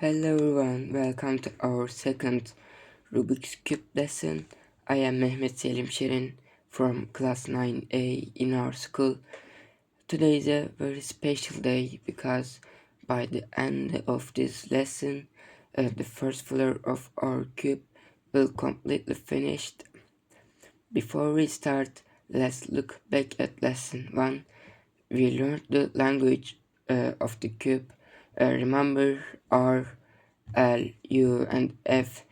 Hello everyone, welcome to our second Rubik's Cube lesson. I am Mehmet Selim Şirin from class 9A in our school. Today is a very special day because by the end of this lesson, the first floor of our cube will completely finished. Before we start, let's look back at lesson 1. We learned the language of the cube. Remember R, L, U, and F.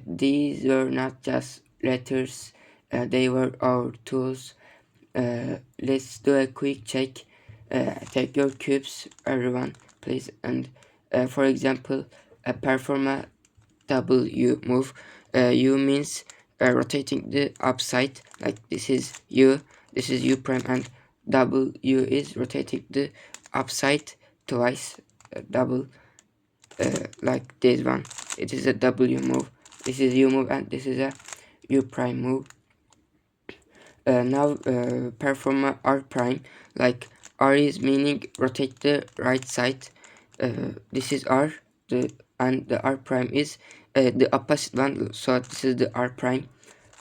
These were not just letters, they were our tools. Let's do a quick check. Take your cubes, everyone, please. And for example, perform a W move. U means rotating the upside, like this is U prime, and W is rotating the upside twice, double, like this one. It is a W move. This is U move, and this is a U prime move. Now perform a R prime, like R is meaning rotate the right side. This is R, and the R prime is the opposite one, so this is the R prime.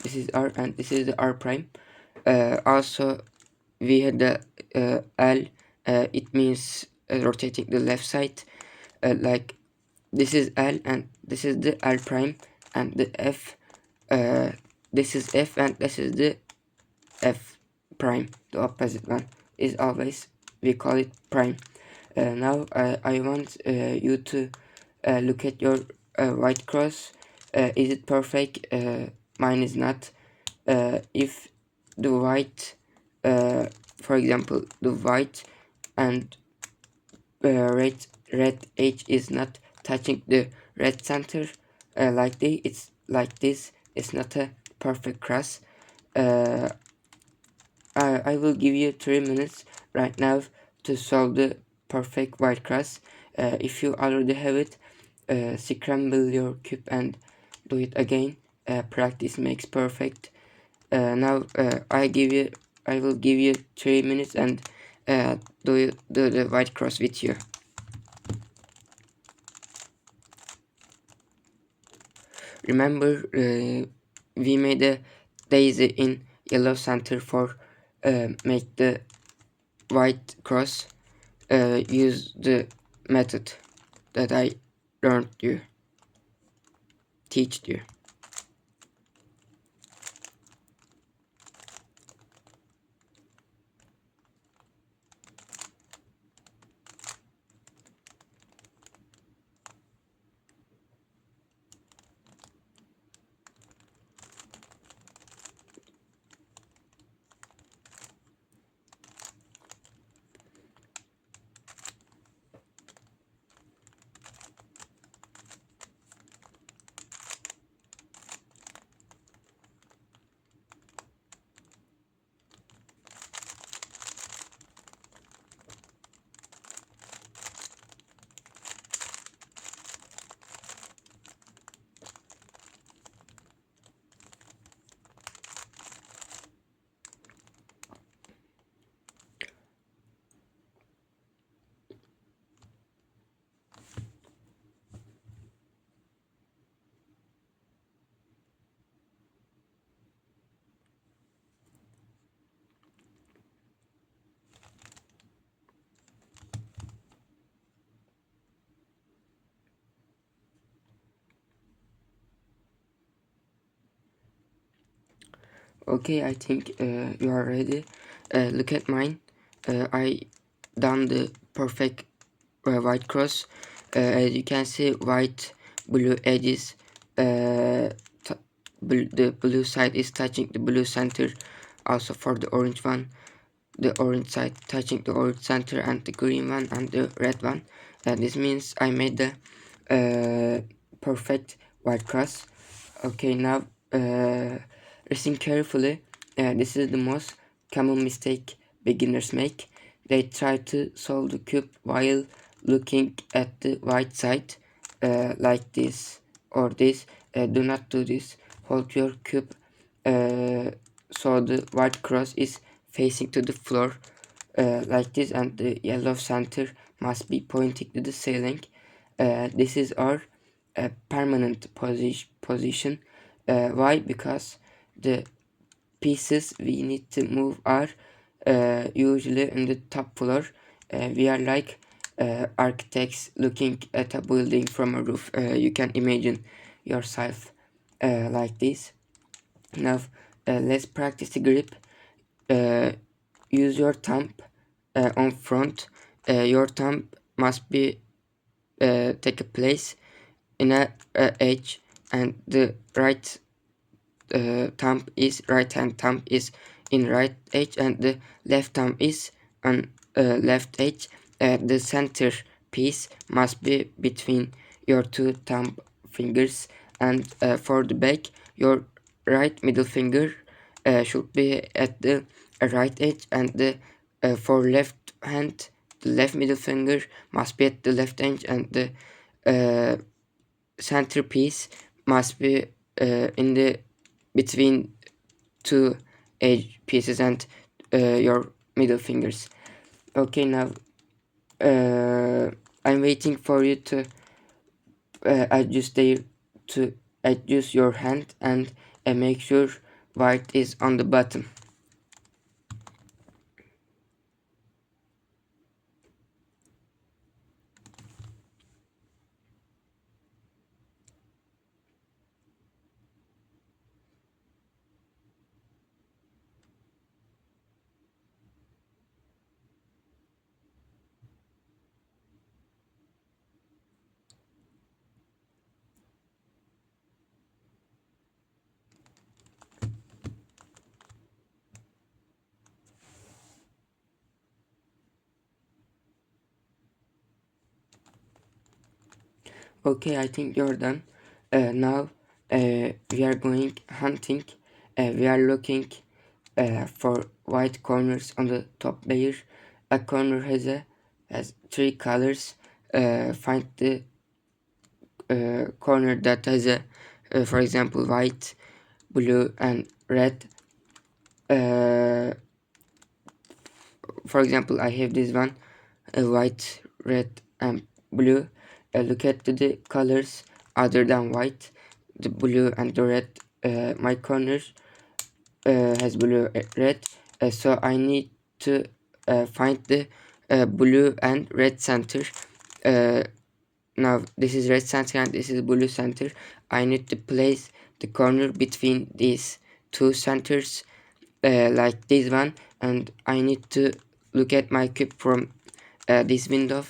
This is R and this is the R prime. Also we had the L, it means rotating the left side, like this is L and this is the L prime, and the F, this is F and this is the F prime. The opposite one is always, we call it prime. Now I want you to look at your white cross. Is it perfect? Mine is not. If the white, for example, the white and red edge is not touching the red center, it's like this, it's not a perfect cross. I will give you 3 minutes right now to solve the perfect white cross. If you already have it, scramble your cube and do it again. Practice makes perfect. Now I will give you 3 minutes and do the white cross with you. Remember, we made a daisy in yellow center for make the white cross. Use the method that I teach you. Okay, I think you are ready. Look at mine. I done the perfect white cross. As you can see, white blue edges, the blue side is touching the blue center. Also for the orange one, the orange side touching the orange center, and the green one and the red one. This means I made the perfect white cross. Okay, now listen carefully. This is the most common mistake beginners make. They try to solve the cube while looking at the right side, like this or this. Do not do this. Hold your cube so the white cross is facing to the floor, like this, and the yellow center must be pointing to the ceiling. This is our permanent position. Why? Because the pieces we need to move are usually in the top floor. We are like architects looking at a building from a roof. You can imagine yourself like this. Now let's practice the grip. uh, Use your thumb on front. Your thumb must be take a place in a edge, and the right hand thumb is in right edge, and the left thumb is on left edge. The center piece must be between your two thumb fingers, and for the back, your right middle finger should be at the right edge, and the for left hand, the left middle finger must be at the left edge, and the uh, centerpiece must be in the between two edge pieces and your middle fingers. Okay, now I'm waiting for you to adjust there, to adjust your hand, and make sure white is on the bottom. Okay, I think you're done. Now we are going hunting. We are looking for white corners on the top layer. A corner has three colors. Find the corner that has for example, white, blue, and red. Uh, for example, I have this one, white, red, and blue. Look at the colors other than white, the blue and the red. My corners has blue, red, so I need to find the blue and red center. Uh, Now this is red center and this is blue center. I need to place the corner between these two centers, like this one, and I need to look at my cube from this window,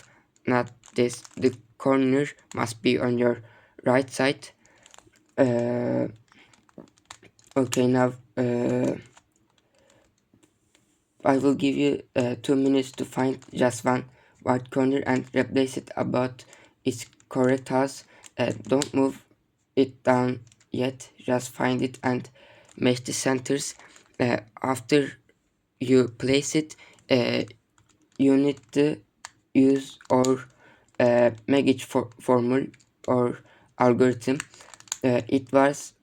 not this. The corner must be on your right side. uh, okay, now I will give you 2 minutes to find just one white corner and replace it about its correct house. Don't move it down yet, just find it and match the centers. After you place it, you need to use our magic formula or algorithm. It was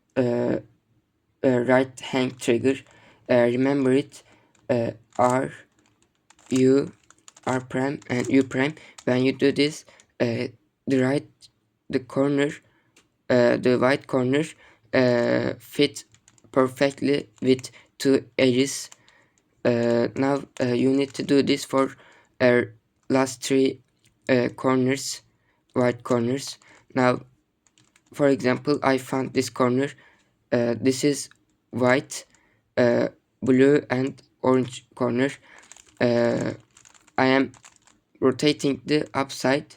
right hand trigger. Remember it. R U R prime and U prime. When you do this, the corner, the white corner fit perfectly with two edges. Now you need to do this for last three corners, white corners. Now, for example, I found this corner. This is white, uh, blue, and orange corner. uh, I am rotating the upside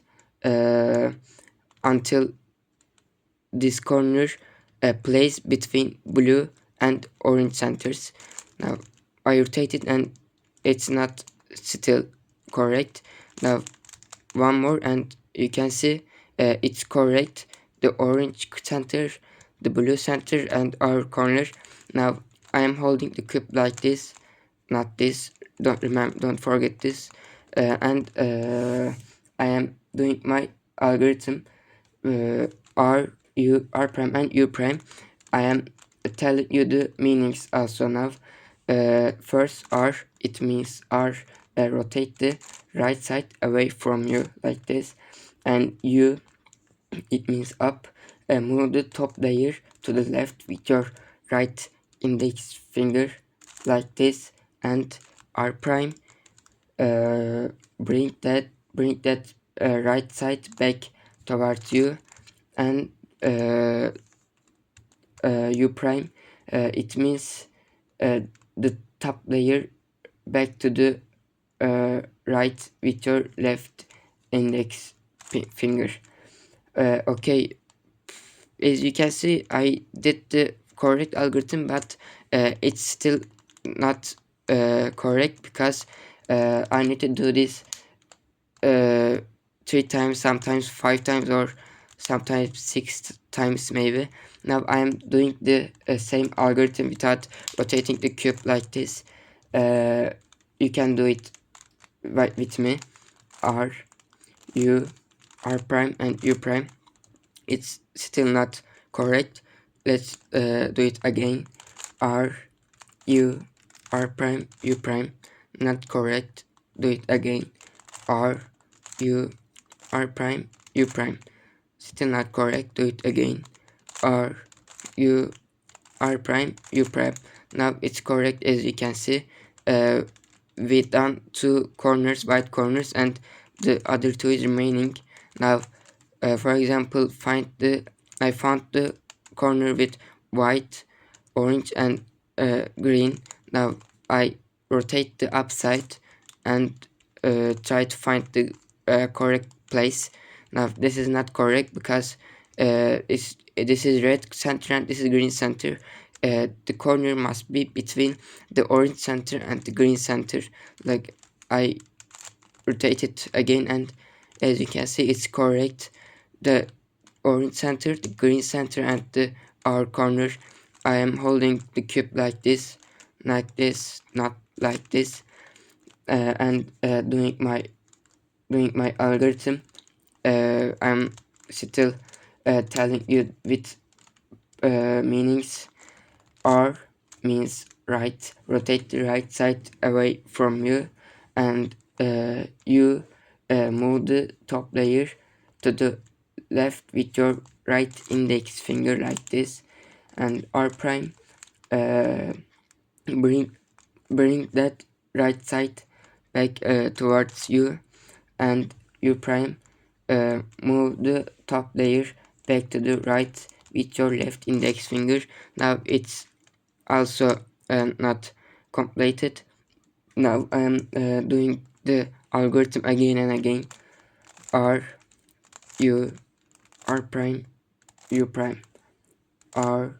until this corner plays between blue and orange centers. Now I rotate it and it's not still correct. Now one more and you can see it's correct. The orange center, the blue center, and our corner. Now I am holding the cube like this, not this. Don't forget this. And I am doing my algorithm, R prime and U prime. I am telling you the meanings also now. First R, it means R, rotate the right side away from you like this, and U, it means up. Move the top layer to the left with your right index finger like this, and R prime. Bring that right side back towards you, and U prime. It means the top layer back to the right with your left index finger. Okay, as you can see, I did the correct algorithm, but it's still not correct because I need to do this 3 times, sometimes 5 times, or sometimes 6 times maybe. Now I am doing the same algorithm without rotating the cube like this. You can do it right with me. R, U, R prime, and U prime. It's still not correct. Let's do it again. R, U, R prime, U prime. Not correct. Do it again. R, U, R prime, U prime. Still not correct. Do it again. R, U, R prime, U prime. Now it's correct, as you can see. We done 2 corners, white corners, and the other 2 is remaining. Now, for example, I found the corner with white, orange, and green. Now I rotate the upside and try to find the correct place. Now this is not correct because this is red center and this is green center. The corner must be between the orange center and the green center. Like, I rotate it again, and as you can see, it's correct. The orange center, the green center, and the R corner. I am holding the cube like this, not like this, and doing my algorithm. I'm still telling you with meanings. R means right, rotate the right side away from you, and you move the top layer to the left with your right index finger like this, and R prime, bring that right side back towards you, and U prime, move the top layer back to the right with your left index finger. Now it's also not completed. Now I am doing the algorithm again and again. R, U, R prime, U prime. R,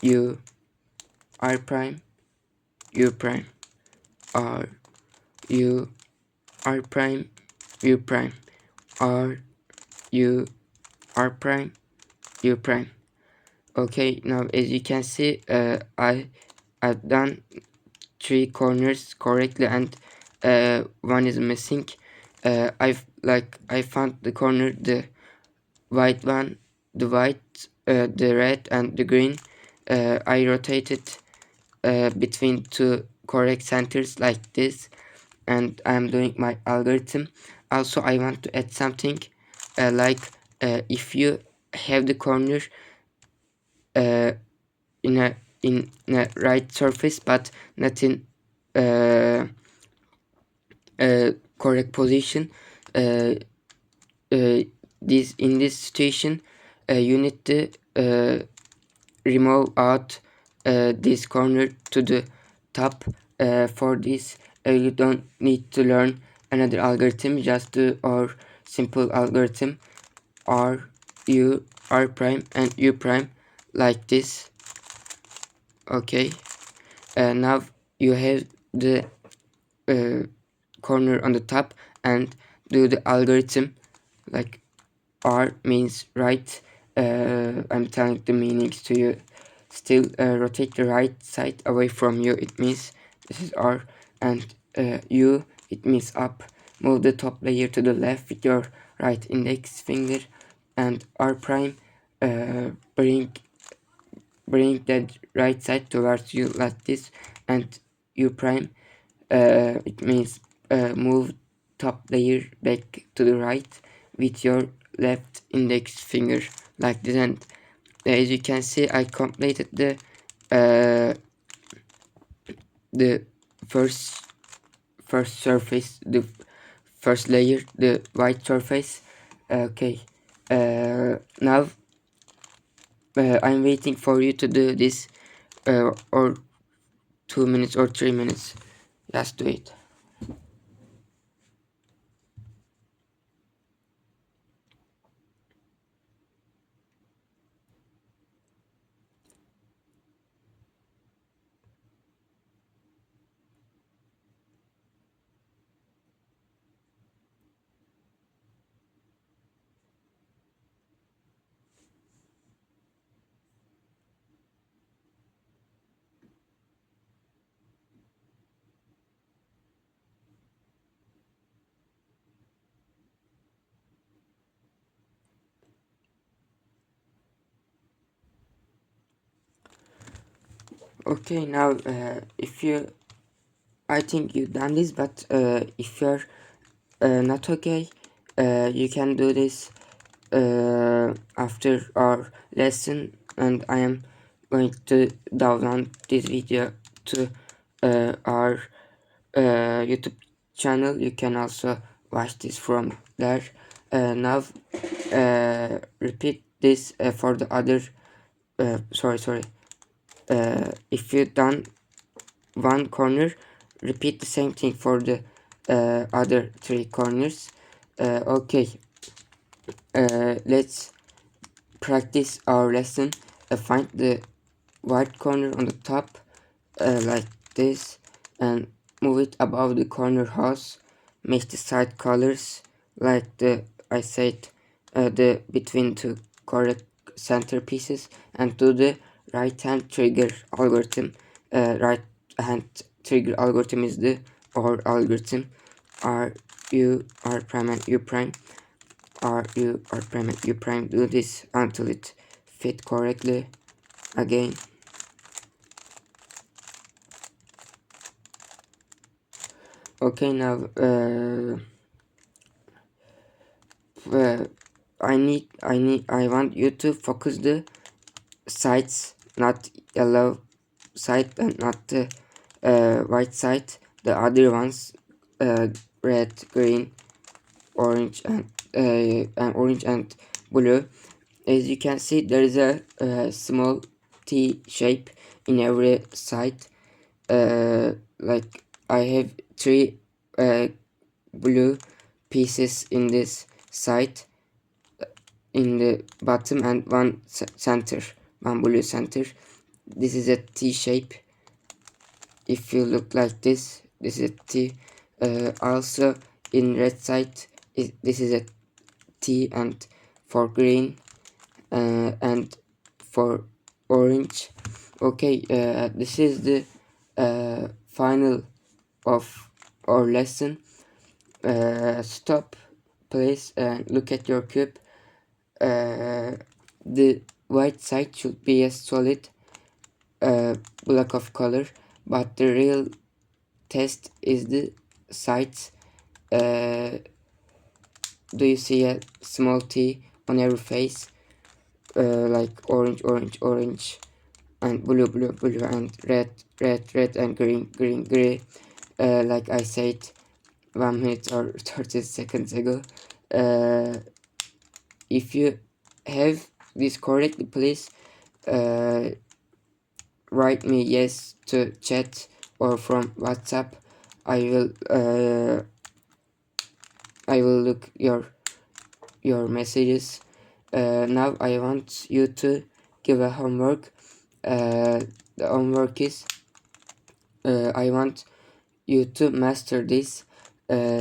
U, R prime, U prime. R, U, R prime, U prime. R, U, R prime, U prime. Okay, now as you can see, I've done 3 corners correctly, and one is missing. I found the corner, the white one, the white, the red, and the green. I rotated between 2 correct centers like this, and I'm doing my algorithm. Also, I want to add something, if you have the corner uh, in a right surface but not in uh, correct position, uh, in this situation, you need to remove out this corner to the top. For this, you don't need to learn another algorithm, just do our simple algorithm. R, U, R prime, and U prime like this. Okay, now you have the corner on the top, and do the algorithm. Like, R means right. I'm telling the meanings to you. Still rotate the right side away from you, it means this is R. And U, it means up. Move the top layer to the left with your right index finger, and R prime, bring that right side towards you like this, and U prime, it means move top layer back to the right with your left index finger like this, and as you can see, I completed the first surface, the first layer, the white surface. Okay, now I'm waiting for you to do this, or 2 minutes or 3 minutes. Just do it. Okay, now if you, I think you done this, but if you're not okay, you can do this after our lesson, and I am going to download this video to our YouTube channel. You can also watch this from there. Now repeat this for the other, sorry, if you done one corner, repeat the same thing for the other 3 corners. Okay, let's practice our lesson. Find the white corner on the top, like this, and move it above the corner house. Make the side colors like the I said, the between 2 correct center pieces, and do the right hand trigger algorithm. Right hand trigger algorithm is the OR algorithm. R U R prime and U prime. R U R prime and U prime. Do this until it fit correctly. Again. Okay, now I want you to focus the sides, not yellow side and not the white side. The other ones, red, green, orange, and orange and blue. As you can see, there is a small T shape in every side. Like I have 3 blue pieces in this side, in the bottom, and one blue center. This is a T shape. If you look like this is a T. Also in red side, this is a T, and for green, and for orange. Okay, this is the final of our lesson. Stop, please, and look at your cube. The white side should be a solid block of color, but the real test is the sides. Do you see a small T on every face? Like orange, and blue, and red, and green, gray. Like I said 1 minute or 30 seconds ago. If you have this correctly, please write me yes to chat or from WhatsApp. I will look your messages. Now I want you to give a homework. The homework is, I want you to master this.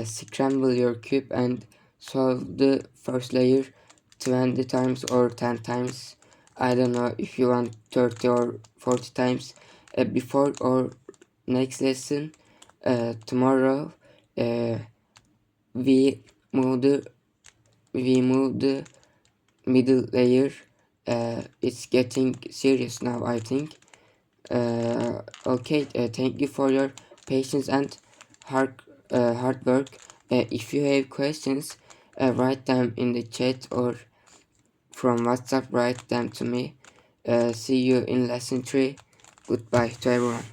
Scramble your cube and solve the first layer 20 times or 10 times. I don't know if you want 30 or 40 times. Before or next lesson, tomorrow, we move the middle layer. It's getting serious now, I think. Okay, thank you for your patience and hard work. If you have questions, write them in the chat or from WhatsApp, write them to me. See you in lesson 3. Goodbye to everyone.